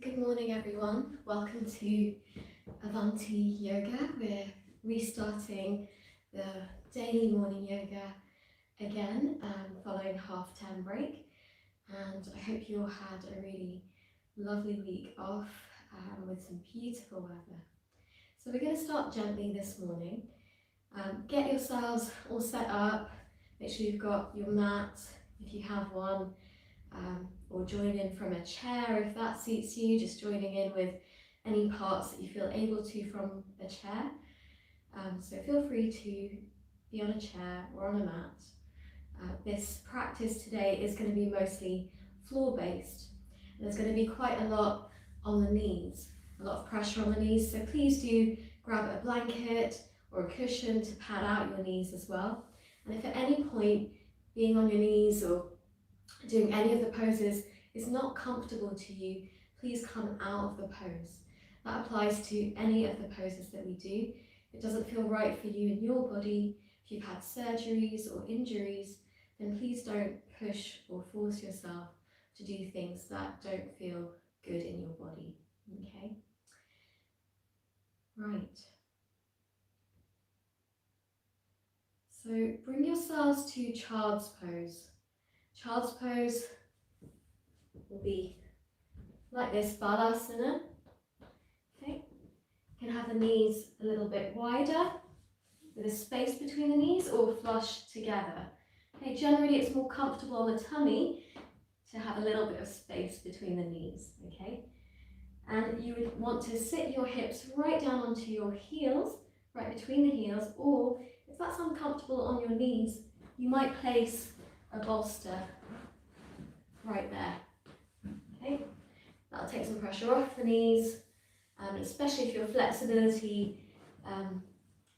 Good morning everyone, welcome to Avanti Yoga. We're restarting the daily morning yoga again following half-term break, and I hope you all had a really lovely week off with some beautiful weather. So we're going to start gently this morning. Get yourselves all set up, make sure you've got your mat if you have one, or join in from a chair if that suits you, just joining in with any parts that you feel able to from a chair. So feel free to be on a chair or on a mat. This practice today is going to be mostly floor-based. There's going to be quite a lot on the knees, a lot of pressure on the knees, so please do grab a blanket or a cushion to pad out your knees as well. And if at any point being on your knees or doing any of the poses is not comfortable to you, please come out of the pose. That applies to any of the poses that we do. If it doesn't feel right for you in your body, if you've had surgeries or injuries, then please don't push or force yourself to do things that don't feel good in your body, okay? Right. So bring yourselves to child's pose. Child's pose will be like this, balasana. Okay, you can have the knees a little bit wider with a space between the knees or flush together. Okay, generally it's more comfortable on the tummy to have a little bit of space between the knees, okay? And you would want to sit your hips right down onto your heels, right between the heels, or if that's uncomfortable on your knees, you might place a bolster right there. Okay, that'll take some pressure off the knees, especially if your flexibility,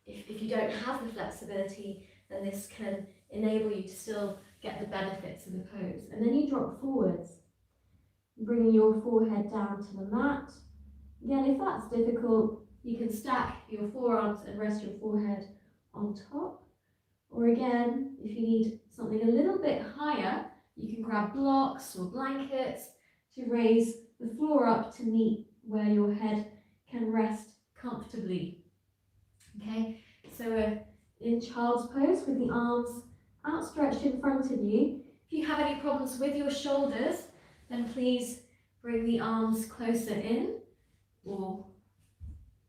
if you don't have the flexibility, then this can enable you to still get the benefits of the pose. And then you drop forwards, bringing your forehead down to the mat. Again, if that's difficult, you can stack your forearms and rest your forehead on top. Or again, if you need something a little bit higher, you can grab blocks or blankets to raise the floor up to meet where your head can rest comfortably. Okay, so we're in child's pose with the arms outstretched in front of you. If you have any problems with your shoulders, then please bring the arms closer in or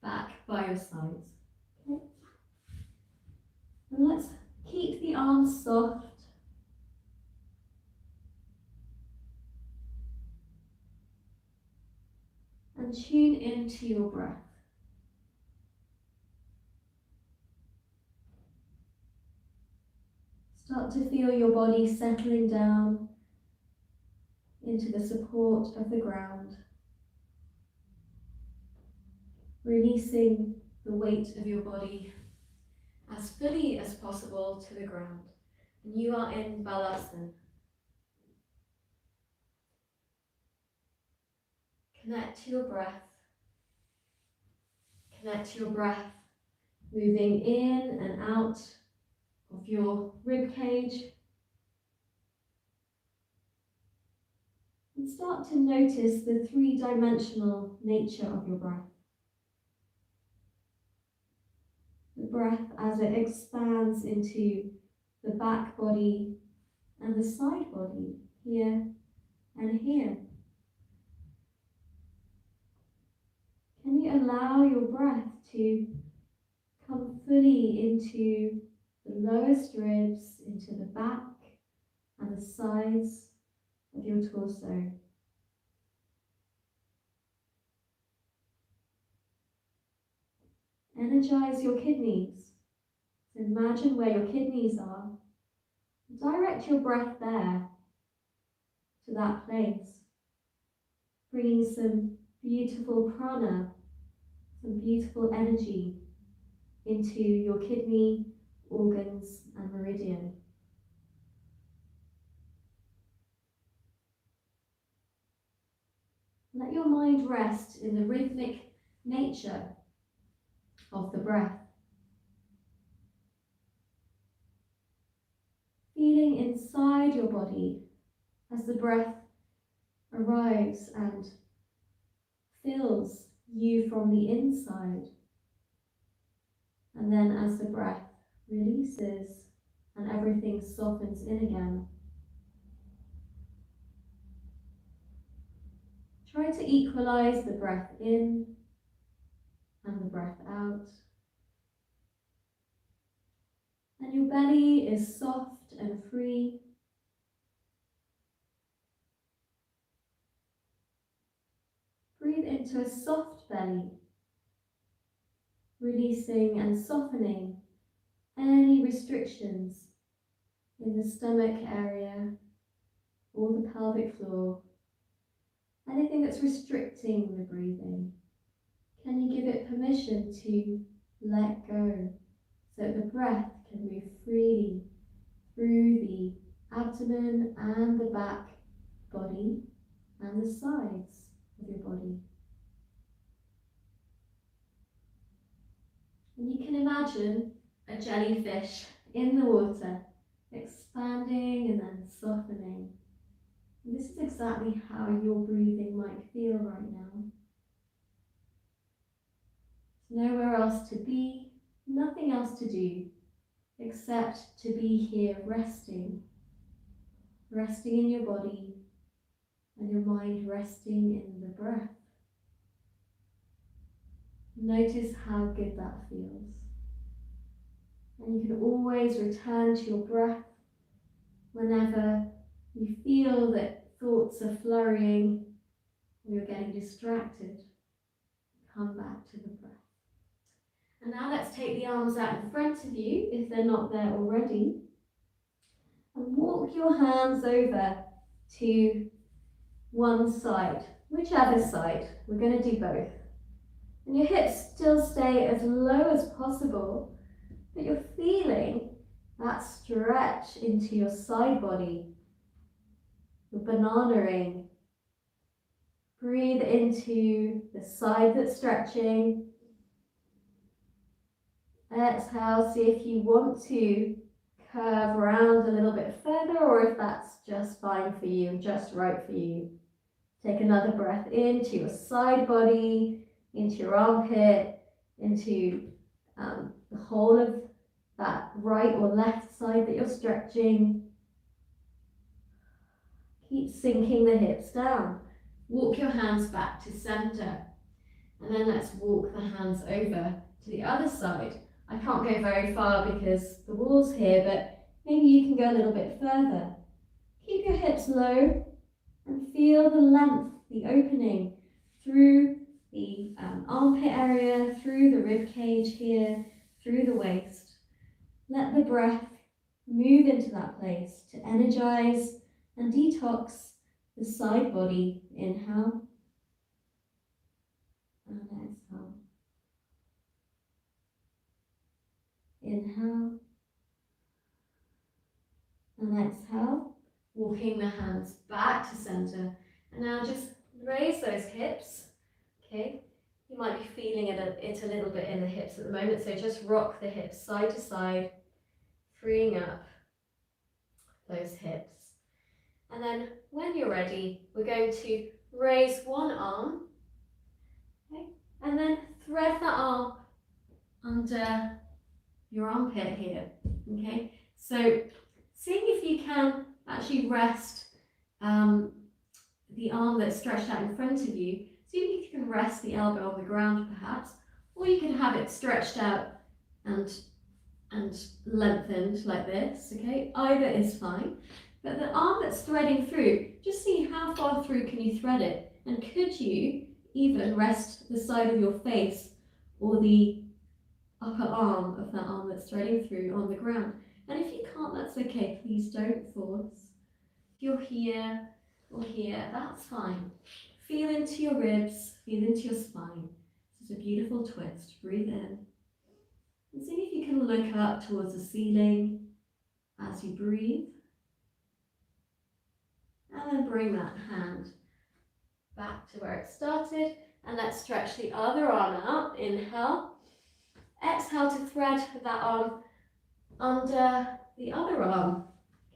back by your sides. Okay, and let's keep the arms soft. And tune into your breath. Start to feel your body settling down into the support of the ground, releasing the weight of your body as fully as possible to the ground. And you are in balasana. Connect to your breath. Connect to your breath, moving in and out of your rib cage, And start to notice the three-dimensional nature of your breath. The breath as it expands into the back body and the side body, here and here. Can you allow your breath to come fully into the lowest ribs, into the back and the sides of your torso? Energize your kidneys. So imagine where your kidneys are. Direct your breath there, to that place, bringing some beautiful prana, some beautiful energy into your kidney, organs and meridian. Let your mind rest in the rhythmic nature of the breath. Feeling inside your body as the breath arrives and fills you from the inside. And then as the breath releases and everything softens in again. Try to equalize the breath in and the breath out. And your belly is soft and free. Breathe into a soft belly, releasing and softening any restrictions in the stomach area or the pelvic floor. Anything that's restricting the breathing. Can you give it permission to let go so that the breath can move freely through the abdomen and the back body and the sides of your body? And you can imagine a jellyfish in the water, expanding and then softening. And this is exactly how your breathing might feel right now. There's nowhere else to be, nothing else to do, except to be here resting. Resting in your body and your mind resting in the breath. Notice how good that feels. And you can always return to your breath whenever you feel that thoughts are flurrying or you're getting distracted. Come back to the breath. And now let's take the arms out in front of you if they're not there already. And walk your hands over to one side, whichever side. We're going to do both. And your hips still stay as low as possible, but you're feeling that stretch into your side body, the banana ring. Breathe into the side that's stretching. Exhale, see if you want to curve around a little bit further or if that's just fine for you, just right for you. Take another breath into your side body, into your armpit, into the whole of that right or left side that you're stretching. Keep sinking the hips down. Walk your hands back to center. And then let's walk the hands over to the other side. I can't go very far because the wall's here, but maybe you can go a little bit further. Keep your hips low and feel the length, the opening through the armpit area, through the rib cage here, through the waist. Let the breath move into that place to energize and detox the side body. Inhale and exhale. Inhale and exhale. Walking the hands back to center. And now just raise those hips. Okay, you might be feeling it a little bit in the hips at the moment, so just rock the hips side to side, freeing up those hips. And then when you're ready, we're going to raise one arm, okay? And then thread that arm under your armpit here, okay? So seeing if you can actually rest the arm that's stretched out in front of you, see if you can rest the elbow on the ground perhaps, or you can have it stretched out and lengthened like this, okay? Either is fine. But the arm that's threading through, just see how far through can you thread it, and could you even rest the side of your face or the upper arm of that arm that's threading through on the ground. And if you can't, that's okay, please don't force. If you're here or here, that's fine. Feel into your ribs, feel into your spine. This is a beautiful twist. Breathe in. And see if you can look up towards the ceiling as you breathe. And then bring that hand back to where it started. And let's stretch the other arm out. Inhale. Exhale to thread that arm under the other arm.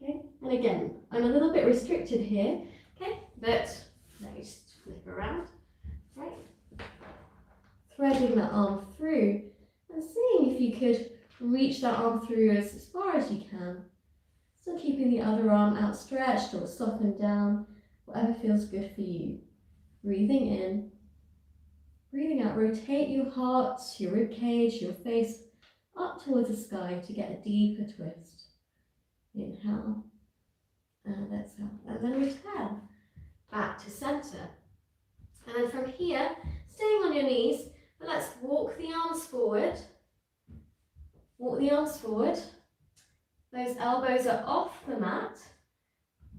Okay, and again, I'm a little bit restricted here. Okay, but let me just flip around. Right. Threading that arm through and seeing if you could reach that arm through as far as you can. Still keeping the other arm outstretched or softened down, whatever feels good for you. Breathing in, breathing out. Rotate your heart, your rib cage, your face up towards the sky to get a deeper twist. Inhale and exhale, and then return back to center. And then from here, staying on your knees, but let's walk the arms forward. Walk the arms forward. Those elbows are off the mat.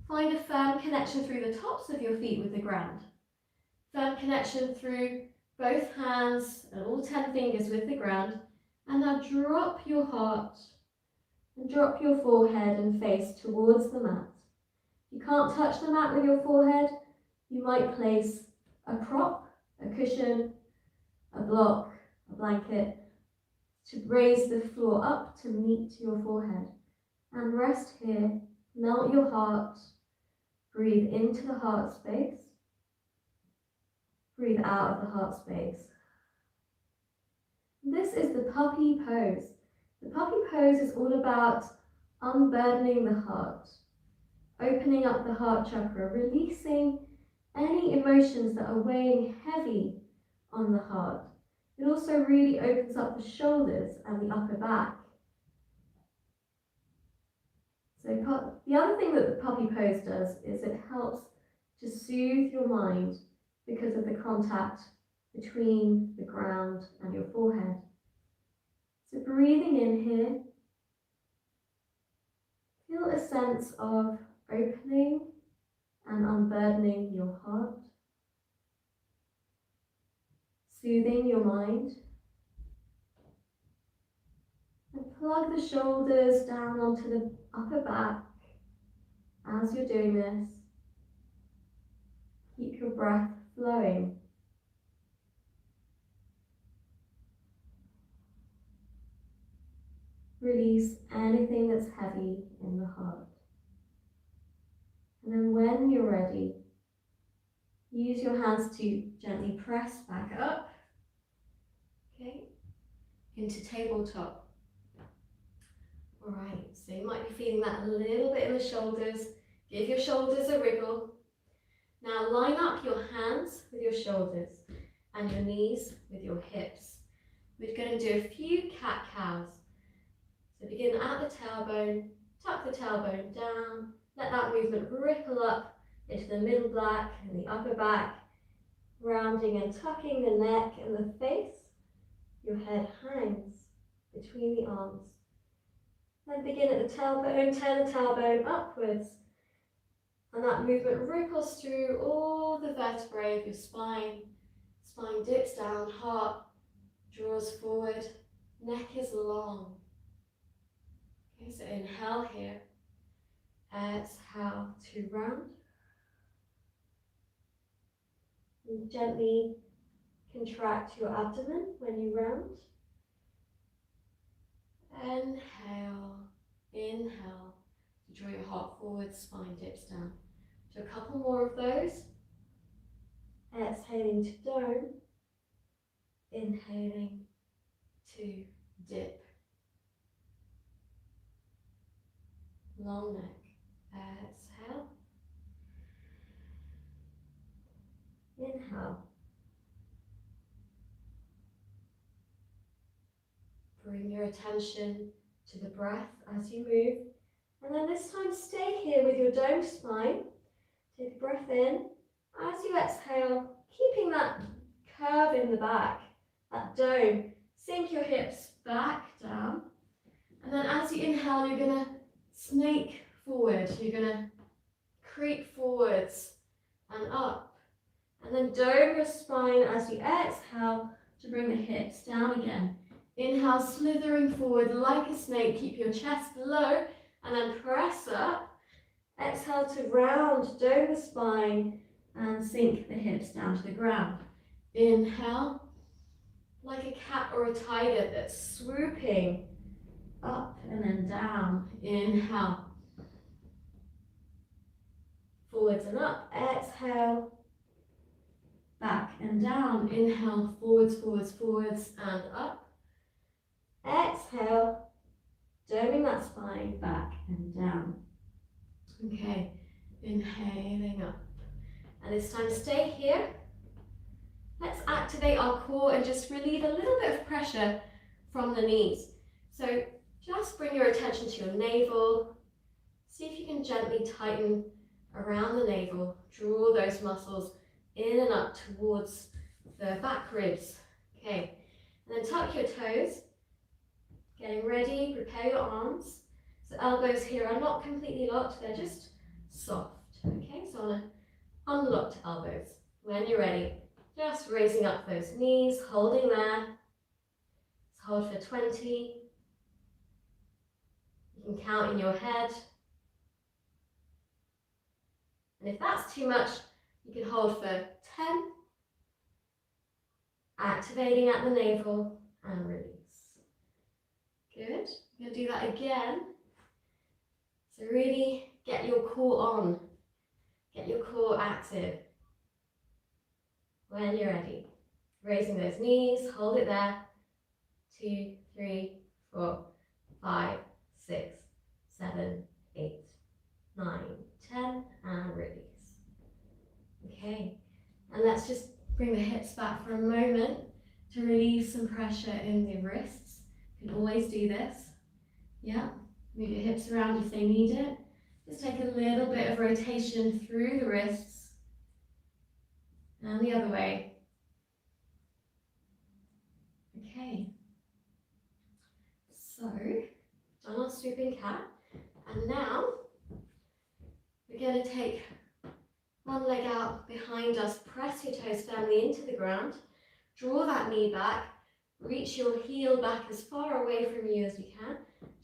Find a firm connection through the tops of your feet with the ground. Firm connection through both hands and all 10 fingers with the ground. And now drop your heart and drop your forehead and face towards the mat. If you can't touch the mat with your forehead, you might place a prop, a cushion, a block, a blanket to raise the floor up to meet your forehead. And rest here, melt your heart, breathe into the heart space, breathe out of the heart space. This is the puppy pose. The puppy pose is all about unburdening the heart, opening up the heart chakra, releasing any emotions that are weighing heavy on the heart. It also really opens up the shoulders and the upper back. So the other thing that the puppy pose does is it helps to soothe your mind because of the contact between the ground and your forehead. So breathing in here, feel a sense of opening and unburdening your heart, soothing your mind. And plug the shoulders down onto the upper back as you're doing this. Keep your breath flowing. Release anything that's heavy in the heart. And then when you're ready, use your hands to gently press back up, okay, into tabletop. All right, so you might be feeling that a little bit in the shoulders. Give your shoulders a wriggle. Now line up your hands with your shoulders and your knees with your hips. We're going to do a few cat-cows. So begin at the tailbone, tuck the tailbone down, let that movement ripple up into the middle back and the upper back, rounding and tucking the neck and the face. Your head hangs between the arms. Then begin at the tailbone, turn the tailbone upwards, and that movement ripples through all the vertebrae of your spine. Spine dips down, heart draws forward, neck is long. Okay, so inhale here, exhale to round. And gently contract your abdomen when you round. Inhale, inhale, to draw your heart forward, spine dips down. Do a couple more of those. Exhaling to dome. Inhaling to dip. Long neck. Exhale. Inhale. Bring your attention to the breath as you move. And then this time stay here with your domed spine. Take a breath in. As you exhale, keeping that curve in the back, that dome, sink your hips back down. And then as you inhale, you're going to snake forward. You're going to creep forwards and up. And then dome your spine as you exhale to bring the hips down again. Inhale, slithering forward like a snake. Keep your chest low and then press up. Exhale to round, dome the spine and sink the hips down to the ground. Inhale, like a cat or a tiger that's swooping up and then down. Inhale, forwards and up. Exhale, back and down. Inhale, forwards, forwards, forwards and up. Exhale, doming that spine back and down. Okay, inhaling up. And it's time to stay here. Let's activate our core and just relieve a little bit of pressure from the knees. So just bring your attention to your navel. See if you can gently tighten around the navel. Draw those muscles in and up towards the back ribs. Okay, and then tuck your toes. Getting ready, prepare your arms. So elbows here are not completely locked, they're just soft. Okay, so on a unlocked elbows. When you're ready, just raising up those knees, holding there. Let's hold for 20. You can count in your head. And if that's too much, you can hold for 10. Activating at the navel and release. Good. We're going to do that again. So really get your core on. Get your core active. When you're ready. Raising those knees, hold it there. 2, 3, 4, 5, 6, 7, 8, 9, 10, and release. Okay, and let's just bring the hips back for a moment to relieve some pressure in the wrists. You can always do this. Yeah, move your hips around if they need it. Just take a little bit of rotation through the wrists and the other way. Okay, so done our swooping cat, and now we're going to take one leg out behind us, press your toes firmly into the ground, draw that knee back, reach your heel back as far away from you as you can,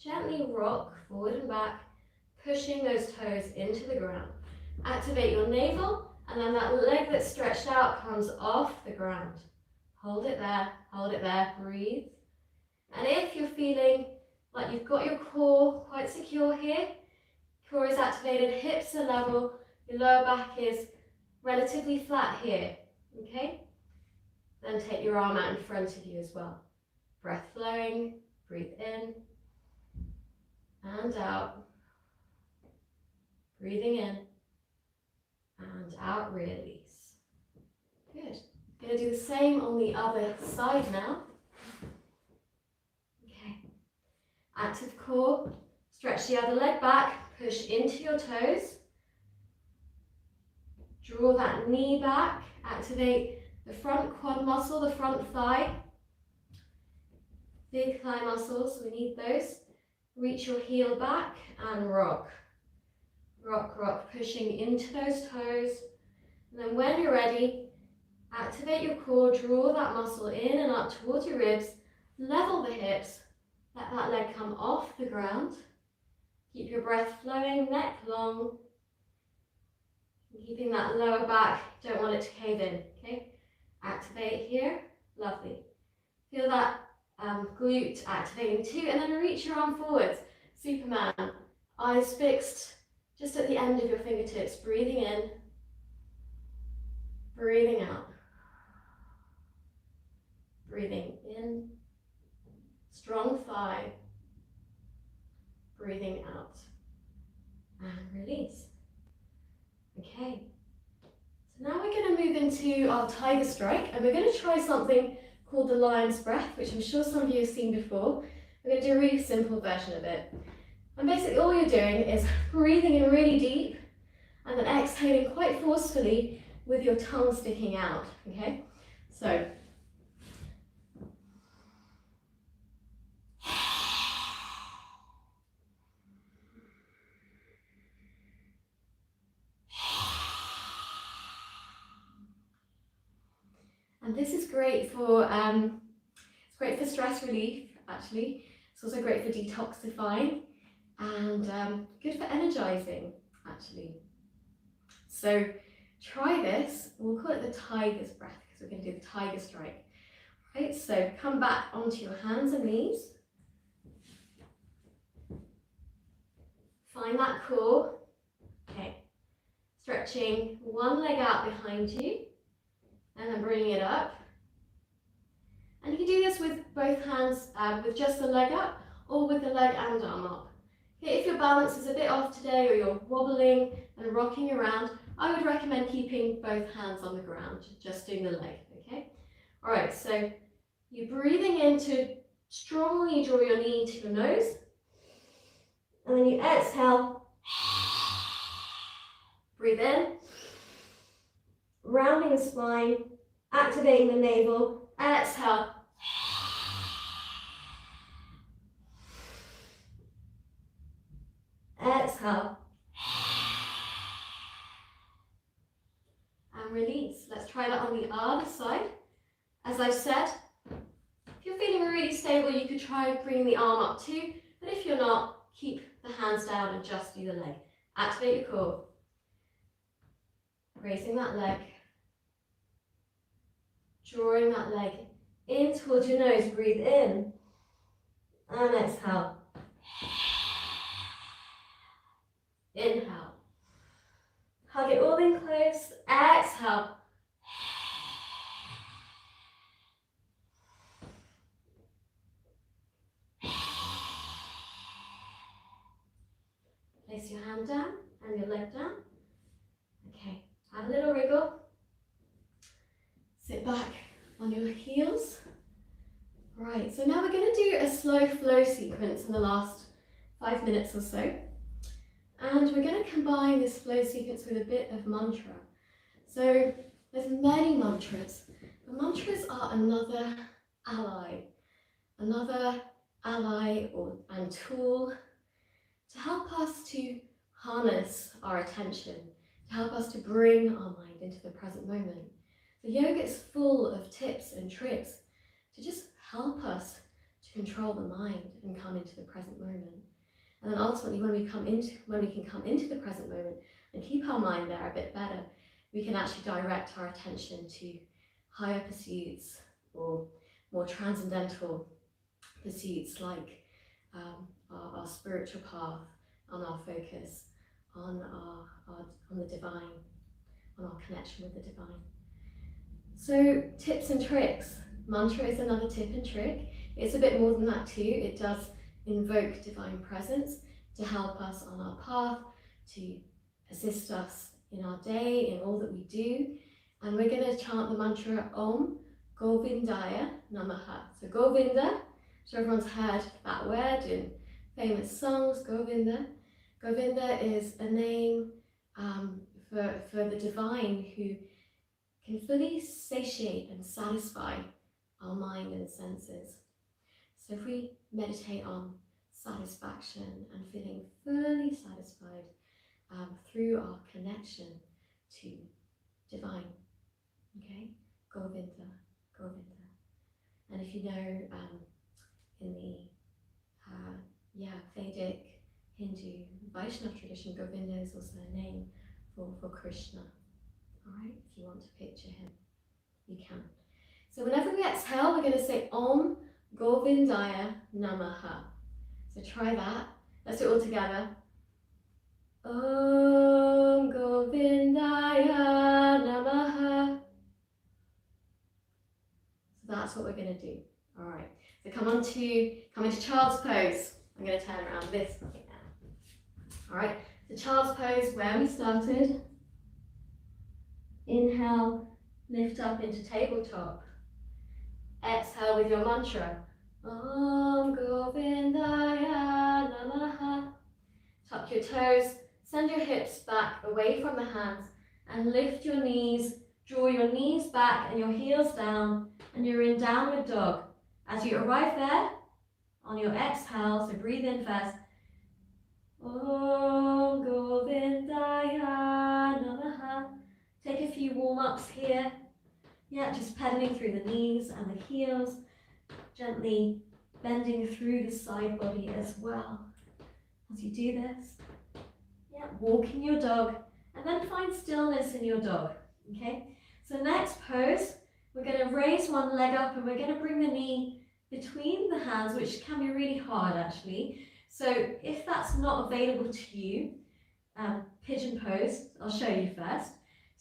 gently rock forward and back, pushing those toes into the ground. Activate your navel, and then that leg that's stretched out comes off the ground. Hold it there, breathe. And if you're feeling like you've got your core quite secure here, core is activated, hips are level, your lower back is relatively flat here, okay? Then take your arm out in front of you as well. Breath flowing, breathe in and out. Breathing in and out, release. Good. Going to do the same on the other side now. Okay. Active core. Stretch the other leg back, push into your toes. Draw that knee back, activate the front quad muscle, the front thigh. Big thigh muscles, we need those. Reach your heel back and rock. Rock, rock, pushing into those toes. And then when you're ready, activate your core, draw that muscle in and up towards your ribs, level the hips, let that leg come off the ground. Keep your breath flowing, neck long. Keeping that lower back, don't want it to cave in, okay? Activate here, lovely. Feel that glute activating too, and then reach your arm forwards. Superman, eyes fixed just at the end of your fingertips, breathing in, breathing out. Breathing in, strong thigh, breathing out, and release. Okay, so now we're going to move into our tiger strike, and we're going to try something called the lion's breath, which I'm sure some of you have seen before. We're going to do a really simple version of it. And basically all you're doing is breathing in really deep, and then exhaling quite forcefully with your tongue sticking out, okay? So, and this is great for, it's great for stress relief, actually. It's also great for detoxifying and good for energizing, actually. So try this. We'll call it the tiger's breath because we're going to do the tiger strike. Right, so come back onto your hands and knees. Find that core. Okay, stretching one leg out behind you and then bringing it up. And you can do this with both hands, with just the leg up or with the leg and arm up. Okay, if your balance is a bit off today or you're wobbling and rocking around, I would recommend keeping both hands on the ground, just doing the leg, okay? All right, so you're breathing in to strongly draw your knee to your nose, and then you exhale, breathe in, rounding the spine, activating the navel, exhale, exhale, and release. Let's try that on the other side. As I've said, if you're feeling really stable, you could try bringing the arm up too, but if you're not, keep the hands down and just do the leg. Activate your core. Raising that leg. Drawing that leg in towards your nose. Breathe in. And exhale. Inhale. Hug it all in close. Exhale. Place your hand down and your leg down. Okay, have a little wriggle. Sit back on your heels. Right, so now we're going to do a slow flow sequence in the last 5 minutes or so. And we're going to combine this flow sequence with a bit of mantra. So there's many mantras. The mantras are another ally and tool to help us to harness our attention, to help us to bring our mind into the present moment. The yoga is full of tips and tricks to just help us to control the mind and come into the present moment. And then ultimately, when we can come into the present moment and keep our mind there a bit better, we can actually direct our attention to higher pursuits or more transcendental pursuits like our spiritual path, on our focus, on the divine, on our connection with the divine. So tips and tricks. Mantra is another tip and trick. It's a bit more than that too. It does invoke divine presence to help us on our path, to assist us in our day, in all that we do. And we're going to chant the mantra Om Govindaya Namaha. So Govinda, so everyone's heard that word in famous songs, Govinda. Govinda is a name for the divine who can fully satiate and satisfy our mind and senses. So if we meditate on satisfaction and feeling fully satisfied through our connection to divine, okay? Govinda, Govinda. And if you know, in the Vedic, Hindu, Vaishnava tradition, Govinda is also a name for Krishna. Alright, if you want to picture him, you can. So whenever we exhale, we're going to say Om Govindaya Namaha. So try that. Let's do it all together. Om what we're going to do. All right, so come into child's pose. I'm going to turn around this way now. All right, so child's pose, where we started. Inhale, lift up into tabletop. Exhale with your mantra. Om Govindaya Namaha. Tuck your toes, send your hips back away from the hands and lift your knees. Draw your knees back and your heels down, and you're in downward dog. As you arrive there, on your exhale, so breathe in first. Om Govindaya Namaha. Take a few warm-ups here. Yeah, just pedaling through the knees and the heels, gently bending through the side body as well. As you do this, yeah, walking your dog, and then find stillness in your dog, okay? So next pose, we're going to raise one leg up and we're going to bring the knee between the hands, which can be really hard actually. So if that's not available to you, pigeon pose, I'll show you first.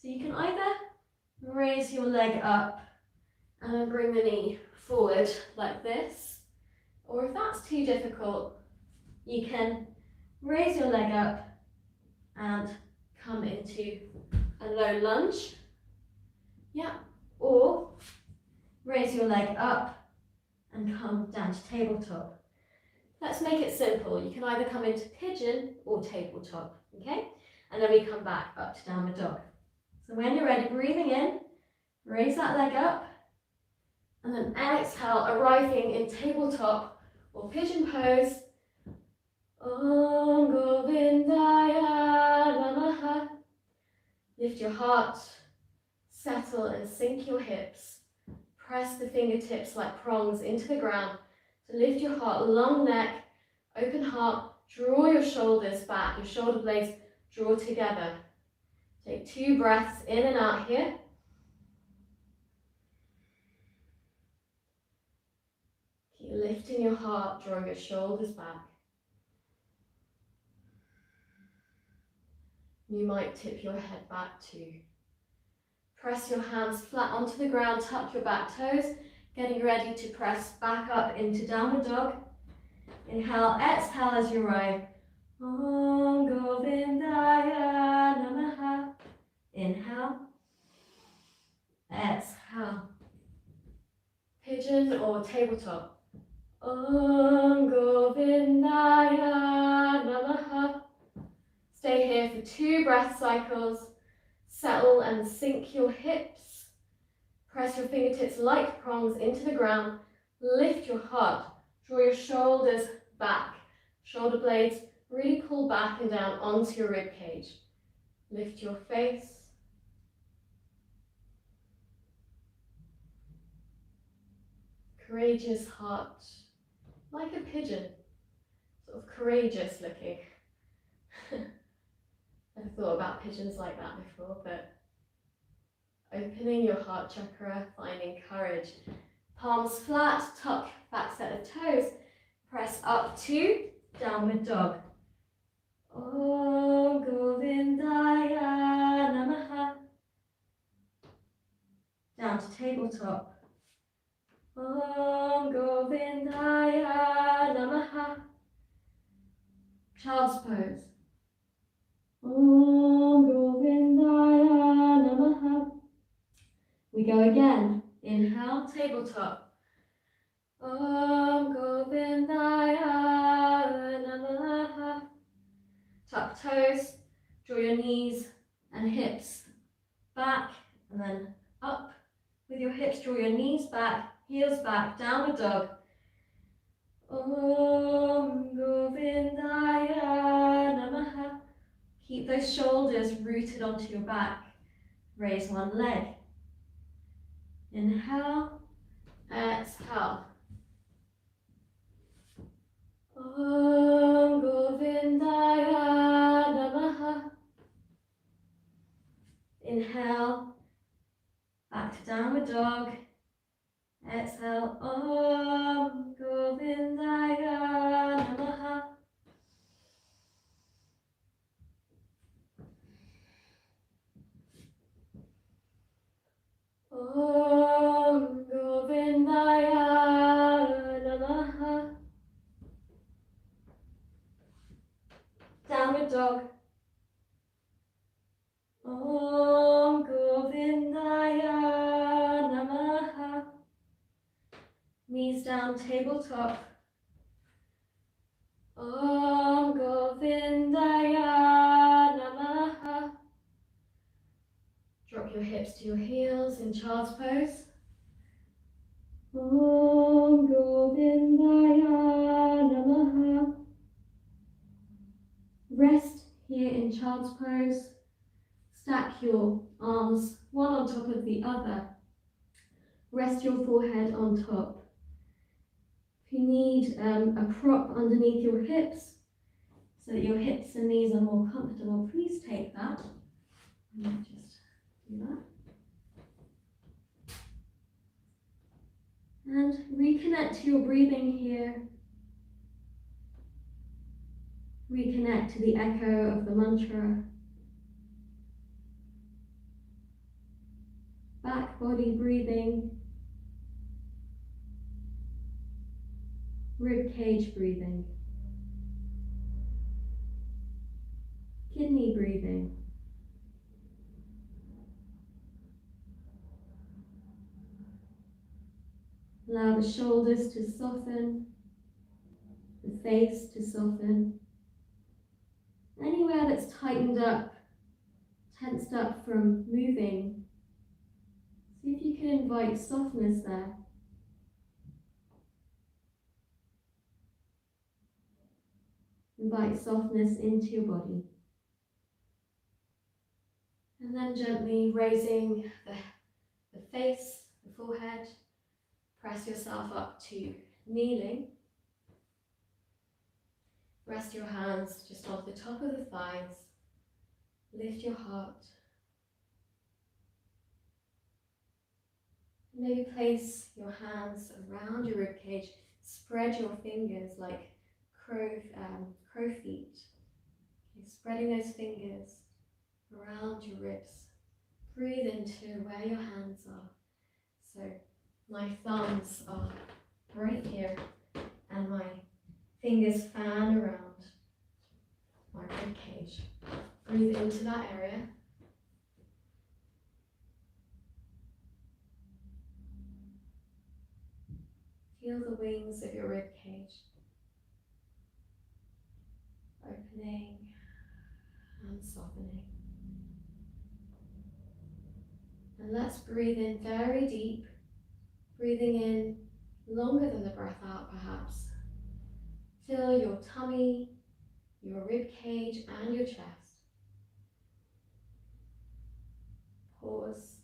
So you can either raise your leg up and then bring the knee forward like this, or if that's too difficult, you can raise your leg up and come into a low lunge. Yeah, or raise your leg up and come down to tabletop. Let's make it simple. You can either come into pigeon or tabletop, okay? And then we come back up to downward dog. So when you're ready, breathing in, raise that leg up, and then exhale, arriving in tabletop or pigeon pose. Om Govindaya Namaha. Lift your heart, settle and sink your hips. Press the fingertips like prongs into the ground. So lift your heart, long neck, open heart, draw your shoulders back, your shoulder blades draw together. Take 2 breaths in and out here. Keep lifting your heart, drawing your shoulders back. You might tip your head back too. Press your hands flat onto the ground, tuck your back toes, getting ready to press back up into downward dog. Inhale, exhale as you arrive. Om Govindaya Namaha. Inhale, exhale. Pigeon or tabletop. Om Govindaya Namaha. Stay here for 2 breath cycles. Settle and sink your hips. Press your fingertips like prongs into the ground. Lift your heart. Draw your shoulders back. Shoulder blades really pull back and down onto your rib cage. Lift your face. Courageous heart, like a pigeon, sort of courageous looking. I've thought about pigeons like that before, but opening your heart chakra, finding courage. Palms flat, tuck back set of toes, press up to downward dog. Om Govindaya Namaha. Down to tabletop. Om Govindaya Namaha. Child's pose. Om Govindaya Namaha. We go again. Inhale, tabletop. Om Govindaya Namaha. Tuck toes, draw your knees and hips back, and then up with your hips, draw your knees back, heels back, downward dog. Om Govindaya Namaha. Keep those shoulders rooted onto your back. Raise one leg. Inhale, exhale. Om Govindaya Namaha. Inhale, back to downward dog. Exhale, Om Govindaya Namaha. Om Govindaya down, tabletop. Om Govindaya Namaha. Drop your hips to your heels in child's pose. Om Govindaya Namaha. Rest here in child's pose. Stack your arms one on top of the other. Rest your forehead on top. If you need a prop underneath your hips so that your hips and knees are more comfortable, please take that. I might just do that. And reconnect to your breathing here. Reconnect to the echo of the mantra. Back body breathing. Rib cage breathing. Kidney breathing. Allow the shoulders to soften, the face to soften. Anywhere that's tightened up, tensed up from moving, see if you can invite softness there. Invite softness into your body. And then gently raising the face, the forehead, press yourself up to kneeling. Rest your hands just off the top of the thighs. Lift your heart. Maybe place your hands around your ribcage. Spread your fingers like crow feet. Okay, spreading those fingers around your ribs. Breathe into where your hands are. So my thumbs are right here and my fingers fan around my ribcage. Breathe into that area. Feel the wings of your ribcage opening and softening. And let's breathe in very deep, breathing in longer than the breath out perhaps. Fill your tummy, your ribcage and your chest. Pause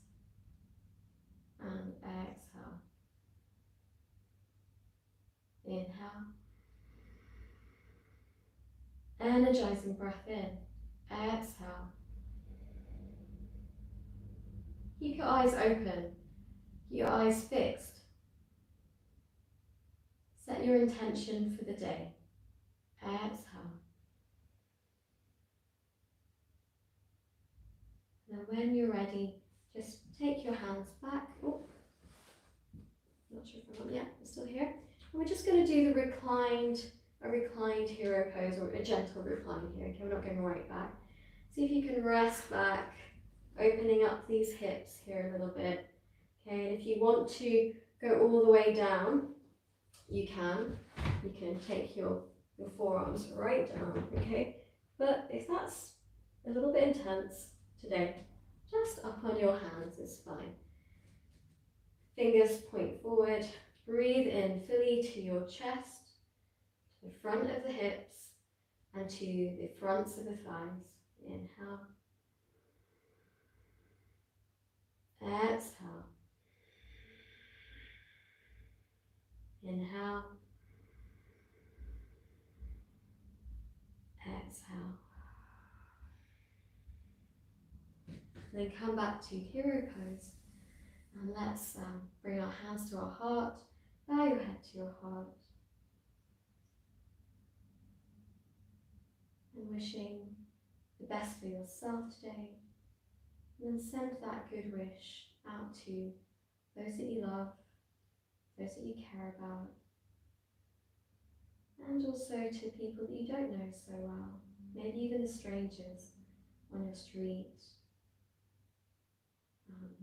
and exhale. Inhale. Energizing breath in. Exhale. Keep your eyes open. Keep your eyes fixed. Set your intention for the day. Exhale. Now when you're ready, just take your hands back. Oh, not sure if I'm on. Yeah, I'm still here. And we're just going to do the a reclined hero pose, or a gentle recline here. Okay, we're not going right back. See if you can rest back, opening up these hips here a little bit. Okay, and if you want to go all the way down, you can. You can take your forearms right down, okay? But if that's a little bit intense today, just up on your hands is fine. Fingers point forward. Breathe in fully to your chest, to the front of the hips, and to the fronts of the thighs. Inhale. Exhale. Inhale. Exhale. Then come back to hero pose. And let's bring our hands to our heart. Bow your head to your heart. And wishing the best for yourself today. And then send that good wish out to those that you love, those that you care about, and also to people that you don't know so well, maybe even the strangers on your street,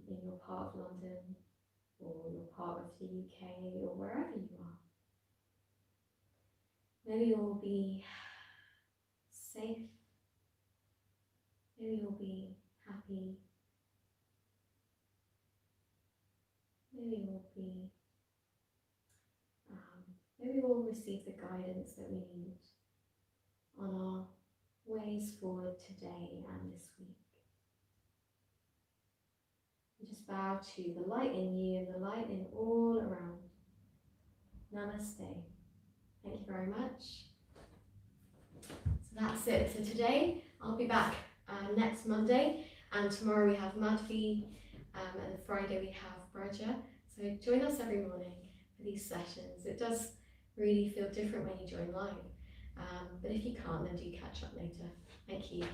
in your part of London, or your part of the UK, or wherever you are. Maybe you'll be safe. Maybe you'll be happy. Maybe we'll receive the guidance that we need on our ways forward today and this week. And just bow to the light in you and the light in all around. Namaste. Thank you very much. So that's it for today. I'll be back next Monday, and tomorrow we have Madhvi, and Friday we have Braja. So join us every morning for these sessions. It does really feel different when you join live, but if you can't, then do catch up later. Thank you.